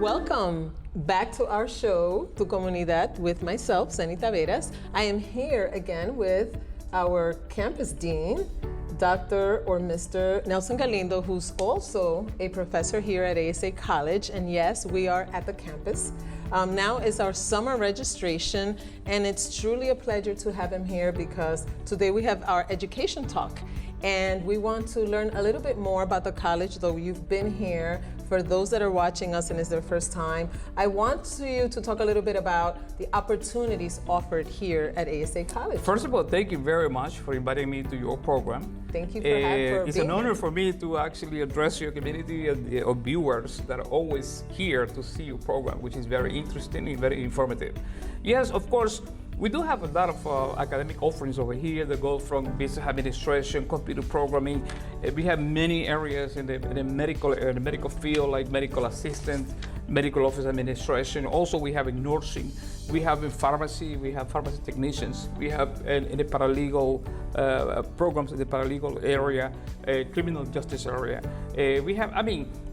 Welcome back to our show, Tu Comunidad, with myself, Sani Taveras. I am here again with our campus dean, Dr. or Mr. Nelson Galindo, who's also a professor here at ASA College. And yes, we are at the campus. Now is our summer registration, and it's truly a pleasure to have him here because today we have our education talk. And we want to learn a little bit more about the college, though you've been here. For those that are watching us and it's their first time, I want you to talk a little bit about the opportunities offered here at ASA College. First of all, thank you very much for inviting me to your program. Thank you for being here. It's an honor for me to actually address your community of viewers that are always here to see your program, which is very interesting and very informative. Yes, of course, we do have a lot of academic offerings over here that go from business administration, computer programming. We have many areas in the medical field, like medical assistant, medical office administration. Also, we have in nursing. We have in pharmacy. We have pharmacy technicians. We have in the paralegal programs in the paralegal area, criminal justice area. We have,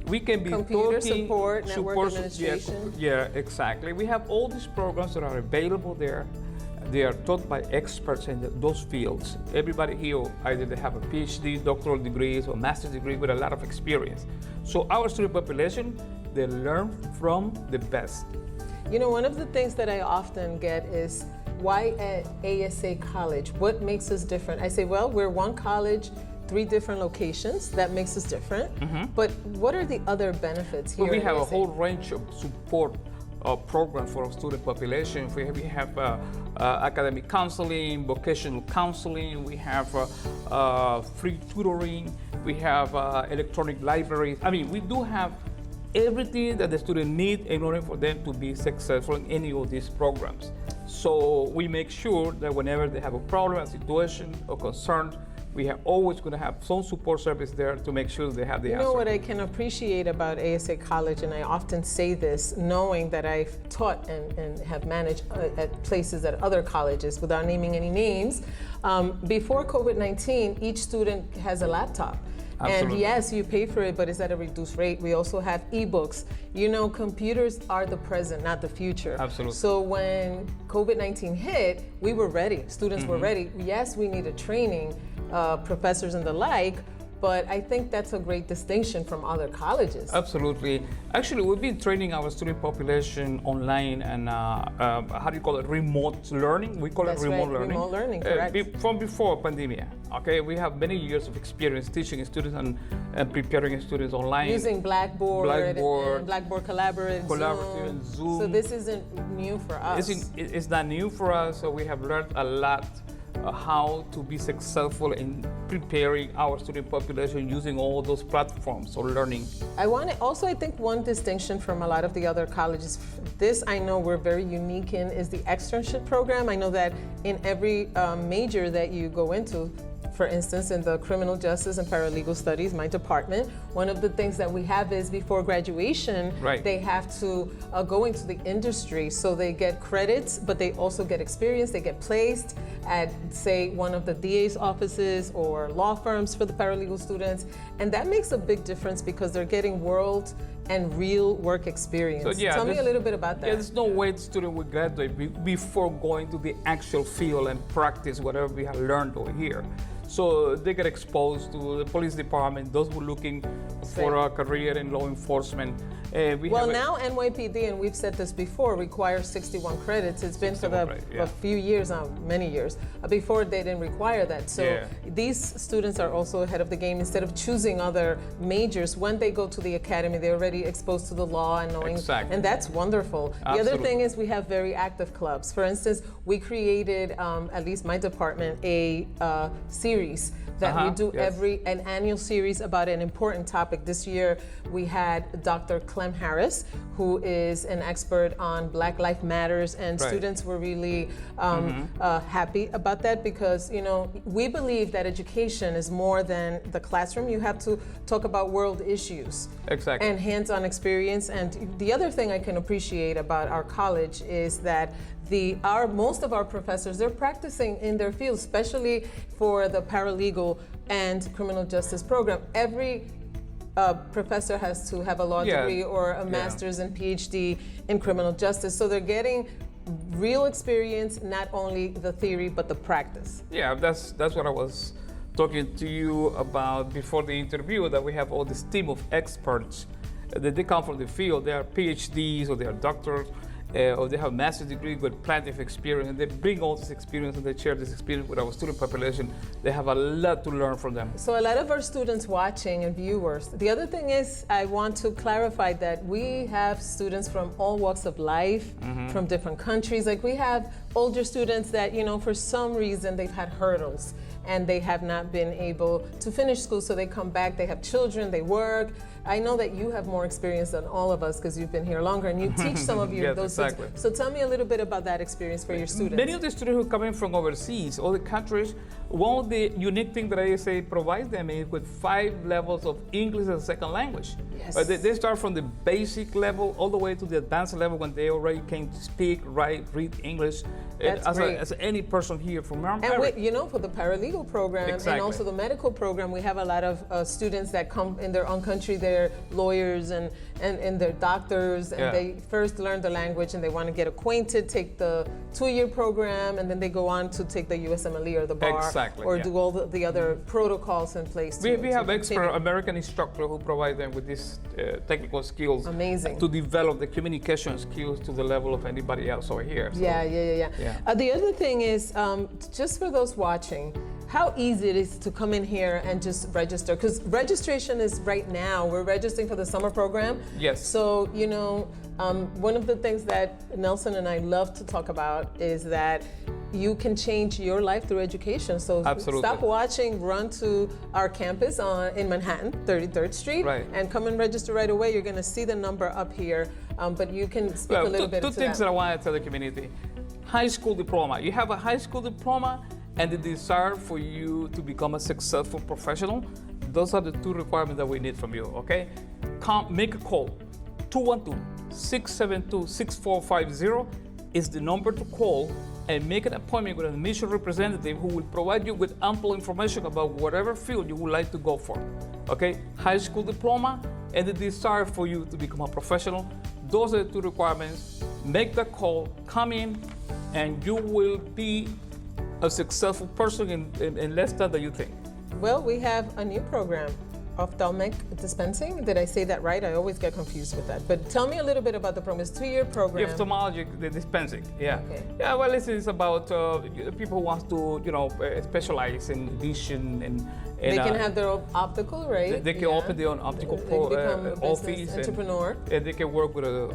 we can be computer support, network administration. Yeah, exactly. We have all these programs that are available there. They are taught by experts in those fields. Everybody here, either they have a PhD, doctoral degrees, or master's degree with a lot of experience. So our student population, they learn from the best. You know, one of the things that I often get is, why at ASA College? What makes us different? I say, well, we're one college, 3 different locations. That makes us different. Mm-hmm. But what are the other benefits here? Well, we have at a whole range of support programs for our student population. We have academic counseling, vocational counseling, we have free tutoring, we have electronic libraries. We do have everything that the student needs in order for them to be successful in any of these programs. So we make sure that whenever they have a problem, a situation, or concern, we are always going to have some support service there to make sure they have the answer. You know what I can appreciate about ASA College, and I often say this knowing that I've taught and have managed at places at other colleges without naming any names. Before COVID-19, each student has a laptop. Absolutely. And yes, you pay for it, but it's at a reduced rate. We also have ebooks. You know, computers are the present, not the future. Absolutely. So when COVID-19 hit, we were ready. Students were ready. Yes, we needed training, professors and the like, but I think that's a great distinction from other colleges. Absolutely. Actually, we've been training our student population online and how do you call it? Remote learning. We call That's it remote right. learning. Remote learning, correct. From before pandemic. Okay, we have many years of experience teaching students and preparing students online. Using Blackboard and Blackboard Collaborative and Zoom. So this isn't new for us. It's not new for us, so we have learned a lot how to be successful in preparing our student population using all those platforms for learning. I think one distinction from a lot of the other colleges, this I know we're very unique in, is the externship program. I know that in every major that you go into, for instance, in the criminal justice and paralegal studies, my department, one of the things that we have is before graduation, they have to go into the industry. So they get credits, but they also get experience. They get placed at, say, one of the DA's offices or law firms for the paralegal students. And that makes a big difference because they're getting world and real work experience. So, tell me a little bit about that. Yeah, there's no way the student will graduate before going to the actual field and practice whatever we have learned over here. So they get exposed to the police department, those who are looking for a career in law enforcement. Now NYPD, and we've said this before, requires 61 credits. It's been for a few years now, many years. Before they didn't require that. So these students are also ahead of the game. Instead of choosing other majors, when they go to the academy, they're already exposed to the law and knowing, and that's wonderful. Absolutely. The other thing is we have very active clubs. For instance, we created, at least my department, a series that we do an annual series about an important topic. This year we had Dr. Clem Harris, who is an expert on Black Lives Matters, and students were really happy about that because, you know, we believe that education is more than the classroom. You have to talk about world issues and hands-on experience. And the other thing I can appreciate about our college is that most of our professors, they're practicing in their field, especially for the paralegal and criminal justice program. Every a professor has to have a law Yeah. degree or a master's and PhD in criminal justice. So they're getting real experience, not only the theory, but the practice. Yeah, that's what I was talking to you about before the interview, that we have all this team of experts that they come from the field. They are PhDs or they are doctors or they have a master's degree with plenty of experience, and they bring all this experience and they share this experience with our student population. They have a lot to learn from them. So a lot of our students watching and viewers. The other thing is, I want to clarify that we have students from all walks of life, from different countries. Like we have older students that, you know, for some reason they've had hurdles and they have not been able to finish school, so they come back, they have children, they work. I know that you have more experience than all of us because you've been here longer and you teach some of you Yes, those exactly. things. So tell me a little bit about that experience for your students. Many of the students who are coming from overseas, all the countries, one of the unique things that ISA provides them is with 5 levels of English as a second language. Yes. They start from the basic level all the way to the advanced level when they already can speak, write, read English. That's great. As any person here from America. And you know, for the paralegal program and Exactly. also the medical program, we have a lot of students that come in their own country. They're lawyers and they're doctors, and Yeah. they first learn the language and they want to get acquainted, take the 2-year program, and then they go on to take the USMLE or the bar, Exactly, or yeah. do all the other protocols in place. We to have expert continue. American instructors who provide them with these technical skills Amazing. to develop the communication skills to the level of anybody else over here. So, Yeah. Yeah. The other thing is, just for those watching, how easy it is to come in here and just register. Because registration is right now, we're registering for the summer program. Yes. So, you know, one of the things that Nelson and I love to talk about is that you can change your life through education. So Absolutely. stop watching, run to our campus in Manhattan, 33rd Street, Right. and come and register right away. You're going to see the number up here, but you can speak a little bit two to things that. that I want to tell the community. High school diploma. You have a high school diploma and the desire for you to become a successful professional. Those are the 2 requirements that we need from you, okay? Make a call. 212-672-6450 is the number to call, and make an appointment with an admission representative who will provide you with ample information about whatever field you would like to go for. Okay? High school diploma and the desire for you to become a professional. Those are the 2 requirements. Make the call, come in, and you will be a successful person in less time than you think. Well, we have a new program, ophthalmic dispensing. Did I say that right? I always get confused with that. But tell me a little bit about the program. It's a 2-year program. The ophthalmology, the dispensing, yeah. Okay. Yeah, well, it's about people who want to, specialize in vision and They can have their own optical, right? They can open their own optical They can become a business office, entrepreneur. and they can work with an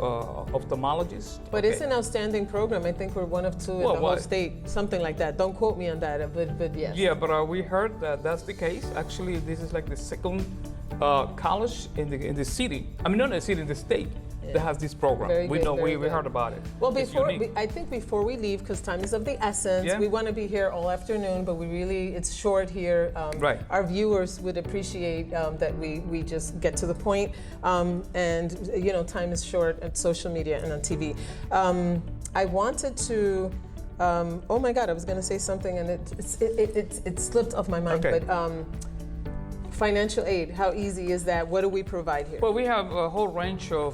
ophthalmologist. But Okay. it's an outstanding program. I think we're one of 2 in Well, the whole what? state, something like that. Don't quote me on that, but yes. Yeah, but we heard that that's the case. Actually, this is like the second college in the city. I mean, not in the city, in the state that has this program. Very We good, know very we good. heard about it. Well, It's unique. I think before we leave, because time is of the essence, Yeah. we want to be here all afternoon, but it's short here. Right. Our viewers would appreciate that we just get to the point. And, time is short at social media and on TV. I wanted to, oh my God, I was going to say something and it slipped off my mind. Okay. But financial aid, how easy is that? What do we provide here? Well, we have a whole range of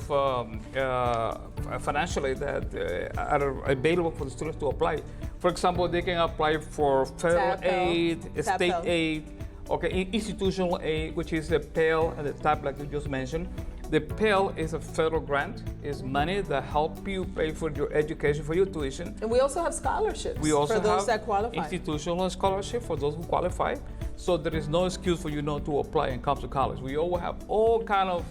financial aid that are available for the students to apply. For example, they can apply for federal TAPL. aid, state TAPL. aid, institutional aid, which is the Pell and the TAP, like you just mentioned. The Pell is a federal grant, is money that help you pay for your education, for your tuition. And we also have scholarships We also for those have that qualify. institutional scholarship for those who qualify. So there is no excuse for you not to apply and come to college. We all have all kind of,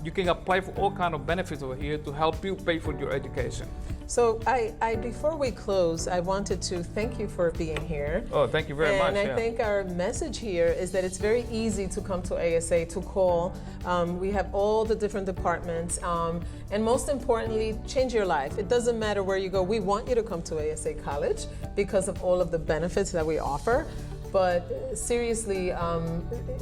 you can apply for all kind of benefits over here to help you pay for your education. So I before we close, I wanted to thank you for being here. Oh, thank you very much. And I yeah. think our message here is that it's very easy to come to ASA, to call. We have all the different departments. And most importantly, change your life. It doesn't matter where you go. We want you to come to ASA College because of all of the benefits that we offer. But seriously,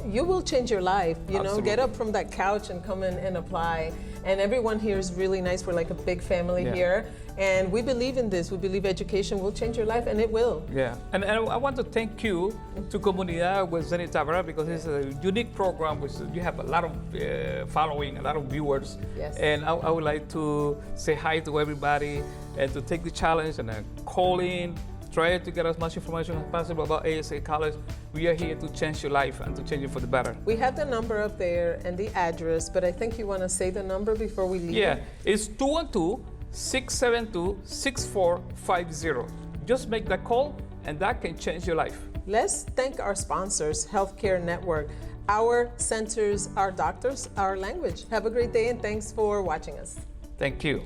you will change your life. You know, get Absolutely. up from that couch and come in and apply. And everyone here is really nice. We're like a big family Yeah. here. And we believe in this. We believe education will change your life, and it will. Yeah, and I want to thank you to Comunidad with Zenith Tavera because it's a unique program which you have a lot of following, a lot of viewers. Yes. And I would like to say hi to everybody and to take the challenge and call in, try to get as much information as possible about ASA College. We are here to change your life and to change it for the better. We have the number up there and the address, but I think you want to say the number before we leave. Yeah, it's 212-672-6450. Just make that call and that can change your life. Let's thank our sponsors, Healthcare Network, our centers, our doctors, our language. Have a great day, and thanks for watching us. Thank you.